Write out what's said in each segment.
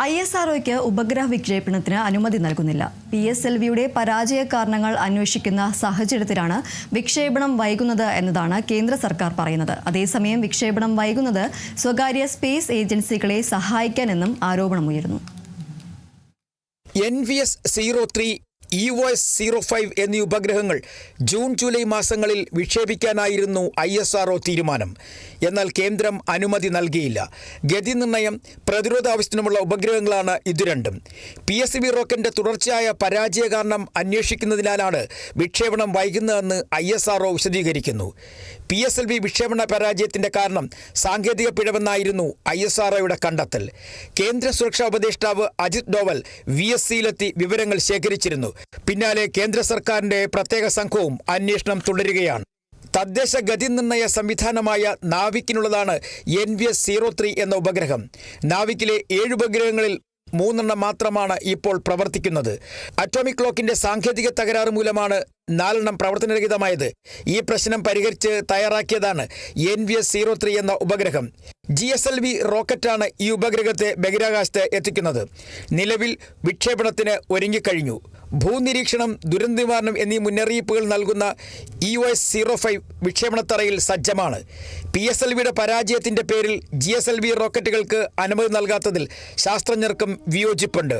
ISROയ്ക്ക് ഉപഗ്രഹ വിക്ഷേപണത്തിന് അനുമതി നൽകുന്നില്ല. PSLVയുടെ പരാജയ കാരണങ്ങൾ അന്വേഷിക്കുന്ന സാഹചര്യത്തിലാണ് വിക്ഷേപണം വൈകുന്നത് എന്നതാണ് കേന്ദ്ര സർക്കാർ പറയുന്നത്. അതേസമയം വിക്ഷേപണം വൈകുന്നത് സ്വകാര്യ സ്പേസ് ഏജൻസികളെ സഹായിക്കാനെന്നും ആരോപണമുയരുന്നു. NVS-03, EOS-05 എന്നീ ഉപഗ്രഹങ്ങൾ ജൂൺ ജൂലൈ മാസങ്ങളിൽ വിക്ഷേപിക്കാനായിരുന്നു ISRO തീരുമാനം. എന്നാൽ കേന്ദ്രം അനുമതി നൽകിയില്ല. ഗതി നിർണയം, പ്രതിരോധ ആവശ്യത്തിനുമുള്ള ഉപഗ്രഹങ്ങളാണ് ഇത് രണ്ടും. PSLV റോക്കറ്റിന്റെ തുടർച്ചയായ പരാജയ കാരണം അന്വേഷിക്കുന്നതിനാലാണ് വിക്ഷേപണം വൈകുന്നതെന്ന് ISRO വിശദീകരിക്കുന്നു. PSLV വിക്ഷേപണ പരാജയത്തിന്റെ കാരണം സാങ്കേതിക പിഴവെന്നായിരുന്നു ISROയുടെ കണ്ടെത്തൽ. കേന്ദ്ര സുരക്ഷാ ഉപദേഷ്ടാവ് അജിത് ഡോവൽ VSCയിലെത്തി വിവരങ്ങൾ ശേഖരിച്ചിരുന്നു. പിന്നാലെ കേന്ദ്ര സർക്കാരിന്റെ പ്രത്യേക സംഘവും അന്വേഷണം തുടരുകയാണ്. തദ്ദേശ ഗതി നിർണയ സംവിധാനമായ നാവിക്കിനുള്ളതാണ് NVS-03 എന്ന ഉപഗ്രഹം. നാവിക്കിലെ 7 ഉപഗ്രഹങ്ങളിൽ 3 മാത്രമാണ് ഇപ്പോൾ പ്രവർത്തിക്കുന്നത്. അറ്റോമിക് ക്ലോക്കിന്റെ സാങ്കേതിക തകരാറ് മൂലമാണ് 4 പ്രവർത്തനരഹിതമായത്. ഈ പ്രശ്നം പരിഹരിച്ച് തയ്യാറാക്കിയതാണ് NVS-03 എന്ന ഉപഗ്രഹം. GSLV റോക്കറ്റാണ് ഈ ഉപഗ്രഹത്തെ ബഹിരാകാശത്ത് എത്തിക്കുന്നത്. നിലവിൽ വിക്ഷേപണത്തിന് ഒരുങ്ങിക്കഴിഞ്ഞു. ഭൂനിരീക്ഷണം, ദുരന്ത നിവാരണം എന്നീ മുന്നറിയിപ്പുകൾ നൽകുന്ന EOS-05 വിക്ഷേപണത്തറയിൽ സജ്ജമാണ്. PSLVയുടെ പരാജയത്തിന്റെ പേരിൽ GSLV റോക്കറ്റുകൾക്ക് അനുമതി നൽകാത്തതിൽ ശാസ്ത്രജ്ഞർക്കും വിയോജിപ്പുണ്ട്.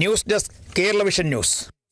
News desk, Kerala vision news.